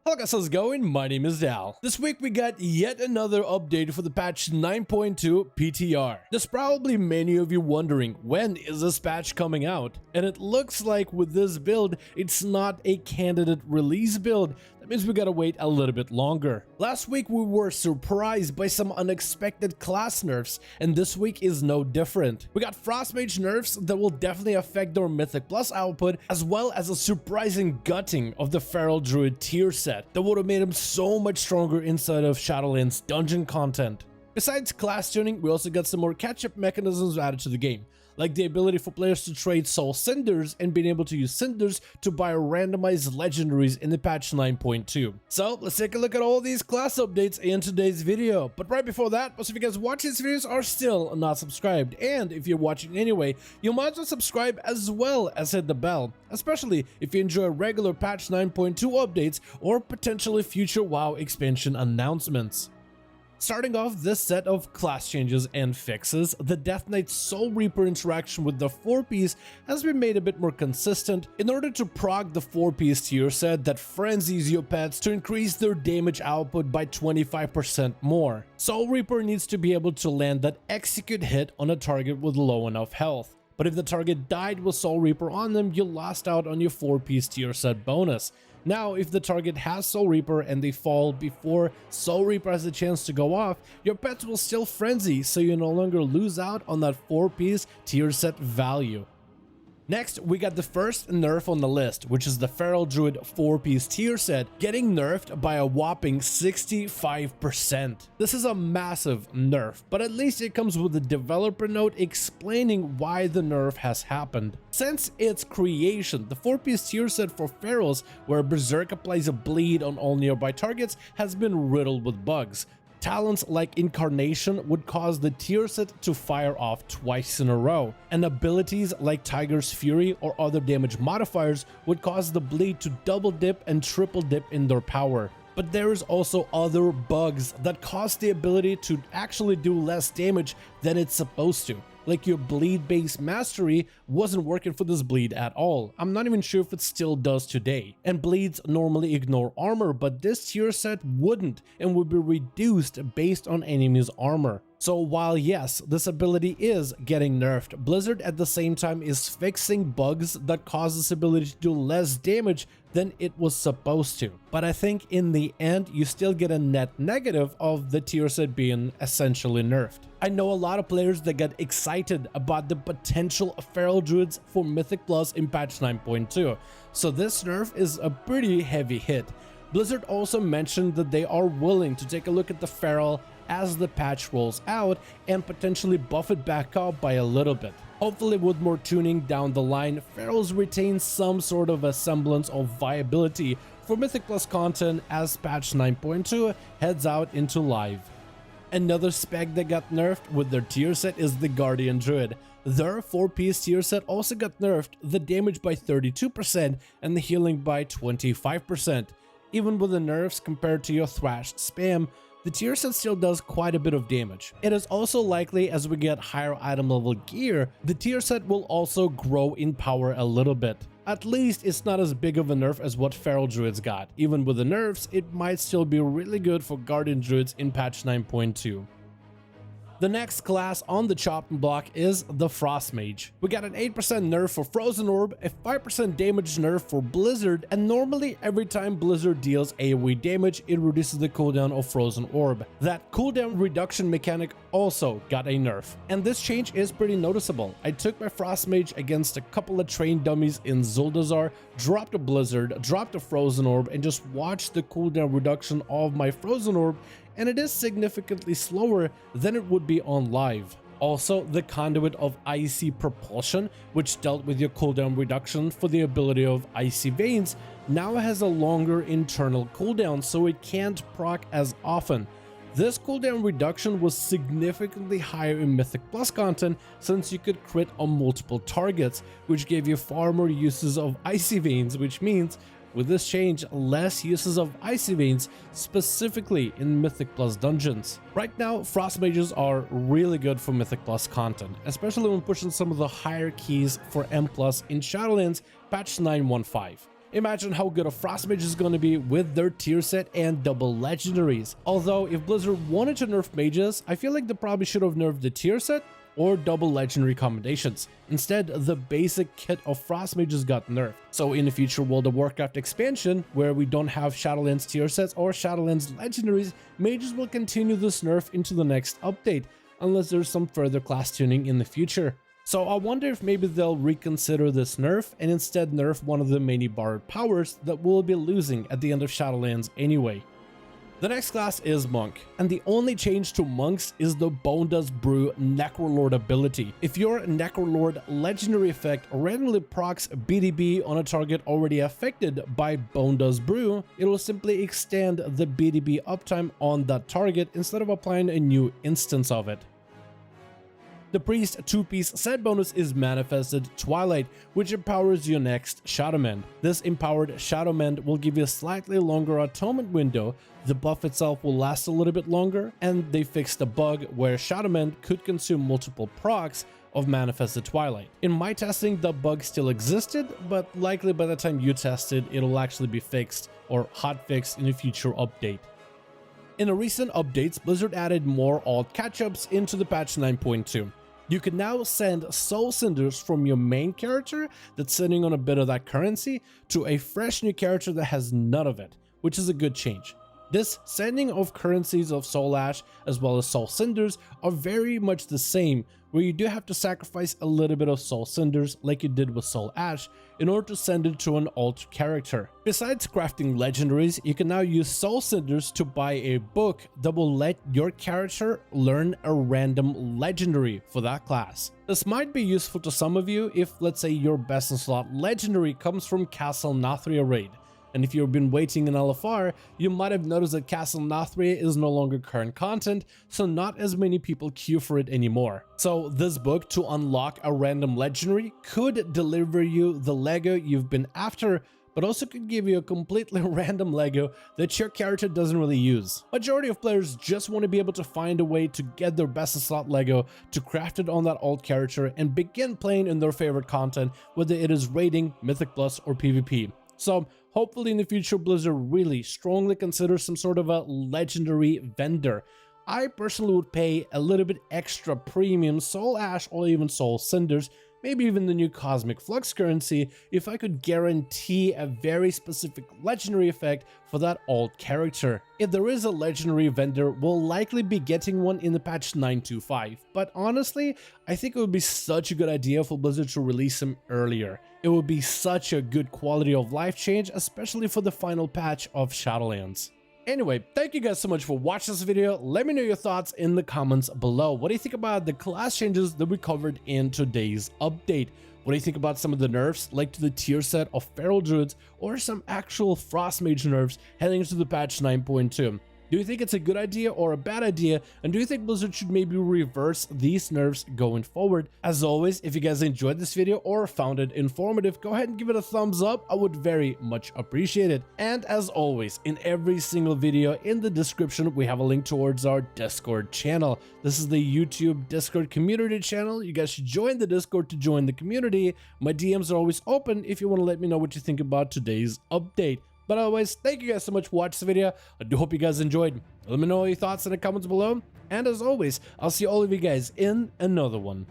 Hello guys, how's it going? My name is Dal. This week we got yet another update for the patch 9.2 PTR. There's probably many of you wondering, when is this patch coming out? And it looks like with this build, it's not a candidate release build. That means we gotta wait a little bit longer. Last week we were surprised by some unexpected class nerfs, and this week is no different. We got Frost Mage nerfs that will definitely affect our Mythic Plus output, as well as a surprising gutting of the Feral Druid tier set that would have made him so much stronger inside of Shadowlands dungeon content. Besides class tuning, we also got some more catch-up mechanisms added to the game, like the ability for players to trade soul cinders and being able to use cinders to buy randomized legendaries in the patch 9.2. So let's take a look at all these class updates in today's video. But right before that, most of you guys watching these videos are still not subscribed, and if you're watching anyway, you might as well subscribe as well as hit the bell, especially if you enjoy regular patch 9.2 updates or potentially future WoW expansion announcements. Starting off this set of class changes and fixes, the Death Knight Soul Reaper interaction with the 4-piece has been made a bit more consistent in order to proc the 4-piece tier set that frenzies your pets to increase their damage output by 25% more. Soul Reaper needs to be able to land that execute hit on a target with low enough health. But if the target died with Soul Reaper on them, you lost out on your 4-piece tier set bonus. Now, if the target has Soul Reaper and they fall before Soul Reaper has a chance to go off, your pets will still frenzy, so you no longer lose out on that 4-piece tier set value. Next, we got the first nerf on the list, which is the Feral Druid 4-piece tier set, getting nerfed by a whopping 65%. This is a massive nerf, but at least it comes with a developer note explaining why the nerf has happened. Since its creation, the 4-piece tier set for Ferals, where Berserk applies a bleed on all nearby targets, has been riddled with bugs. Talents like Incarnation would cause the tier set to fire off twice in a row, and abilities like Tiger's Fury or other damage modifiers would cause the bleed to double dip and triple dip in their power. But there is also other bugs that cause the ability to actually do less damage than it's supposed to. Like your bleed-based mastery wasn't working for this bleed at all. I'm not even sure if it still does today. And bleeds normally ignore armor, but this tier set wouldn't and would be reduced based on enemy's armor. So while yes, this ability is getting nerfed, Blizzard at the same time is fixing bugs that cause this ability to do less damage than it was supposed to. But I think in the end, you still get a net negative of the tier set being essentially nerfed. I know a lot of players that get excited about the potential Feral Druids for Mythic Plus in patch 9.2, so this nerf is a pretty heavy hit. Blizzard also mentioned that they are willing to take a look at the Feral as the patch rolls out and potentially buff it back up by a little bit. Hopefully with more tuning down the line, Ferals retain some sort of a semblance of viability for Mythic Plus content as patch 9.2 heads out into live. Another spec that got nerfed with their tier set is the Guardian Druid. Their 4-piece tier set also got nerfed, the damage by 32% and the healing by 25%. Even with the nerfs compared to your thrashed spam, the tier set still does quite a bit of damage. It is also likely as we get higher item level gear, the tier set will also grow in power a little bit. At least it's not as big of a nerf as what Feral Druids got. Even with the nerfs, it might still be really good for Guardian Druids in patch 9.2. The next class on the chopping block is the Frost Mage. We got an 8% nerf for Frozen Orb, a 5% damage nerf for Blizzard, and normally every time Blizzard deals AoE damage, it reduces the cooldown of Frozen Orb. That cooldown reduction mechanic also got a nerf, and this change is pretty noticeable. I took my Frost Mage against a couple of trained dummies in Zuldazar, dropped a Blizzard, dropped a Frozen Orb, and just watched the cooldown reduction of my Frozen Orb, and it is significantly slower than it would be on live. Also, the conduit of Icy Propulsion, which dealt with your cooldown reduction for the ability of Icy Veins, now has a longer internal cooldown, so it can't proc as often. This cooldown reduction was significantly higher in Mythic Plus content since you could crit on multiple targets, which gave you far more uses of Icy Veins, which means with this change, less uses of Icy Veins, specifically in Mythic Plus dungeons. Right now, Frost Mages are really good for Mythic Plus content, especially when pushing some of the higher keys for M+ in Shadowlands patch 9.15. Imagine how good a Frost Mage is going to be with their tier set and double legendaries. Although if Blizzard wanted to nerf mages, I feel like they probably should have nerfed the tier set or double legendary combinations. Instead, the basic kit of Frost Mages got nerfed. So in the future World of Warcraft expansion, where we don't have Shadowlands tier sets or Shadowlands legendaries, mages will continue this nerf into the next update, unless there's some further class tuning in the future. So I wonder if maybe they'll reconsider this nerf and instead nerf one of the many borrowed powers that we'll be losing at the end of Shadowlands anyway. The next class is Monk, and the only change to Monks is the Bone Dust Brew Necrolord ability. If your Necrolord legendary effect randomly procs BDB on a target already affected by Bone Dust Brew, it will simply extend the BDB uptime on that target instead of applying a new instance of it. The Priest 2-piece set bonus is Manifested Twilight, which empowers your next Shadowmend. This empowered Shadowmend will give you a slightly longer atonement window, the buff itself will last a little bit longer, and they fixed a bug where Shadowmend could consume multiple procs of Manifested Twilight. In my testing, the bug still existed, but likely by the time you test it, it'll actually be fixed or hotfixed in a future update. In the recent updates, Blizzard added more alt catch-ups into the patch 9.2. You can now send Soul Cinders from your main character that's sitting on a bit of that currency to a fresh new character that has none of it, which is a good change. This sending of currencies of Soul Ash as well as Soul Cinders are very much the same, where you do have to sacrifice a little bit of Soul Cinders like you did with Soul Ash in order to send it to an alt character. Besides crafting legendaries, you can now use Soul Cinders to buy a book that will let your character learn a random legendary for that class. This might be useful to some of you if, let's say, your best in slot legendary comes from Castle Nathria raid. And if you've been waiting in LFR, you might have noticed that Castle Nathria is no longer current content, so not as many people queue for it anymore. So this book, to unlock a random legendary, could deliver you the Lego you've been after, but also could give you a completely random Lego that your character doesn't really use. Majority of players just want to be able to find a way to get their best in slot Lego, to craft it on that alt character, and begin playing in their favorite content, whether it is raiding, Mythic Plus, or PvP. So hopefully in the future Blizzard really strongly considers some sort of a legendary vendor. I personally would pay a little bit extra premium Soul Ash or even Soul Cinders, maybe even the new Cosmic Flux currency, if I could guarantee a very specific legendary effect for that alt character. If there is a legendary vendor, we'll likely be getting one in the patch 9.25, but honestly, I think it would be such a good idea for Blizzard to release him earlier. It would be such a good quality of life change, especially for the final patch of Shadowlands. Anyway, thank you guys so much for watching this video. Let me know your thoughts in the comments below. What do you think about the class changes that we covered in today's update? What do you think about some of the nerfs, like to the tier set of Feral Druids, or some actual Frost Mage nerfs heading into the patch 9.2? Do you think it's a good idea or a bad idea? And do you think Blizzard should maybe reverse these nerfs going forward? As always, if you guys enjoyed this video or found it informative, go ahead and give it a thumbs up. I would very much appreciate it. And as always, in every single video in the description, we have a link towards our Discord channel. This is the YouTube Discord community channel. You guys should join the Discord to join the community. My DMs are always open if you want to let me know what you think about today's update. But otherwise, thank you guys so much for watching the video. I do hope you guys enjoyed. Let me know your thoughts in the comments below. And as always, I'll see all of you guys in another one.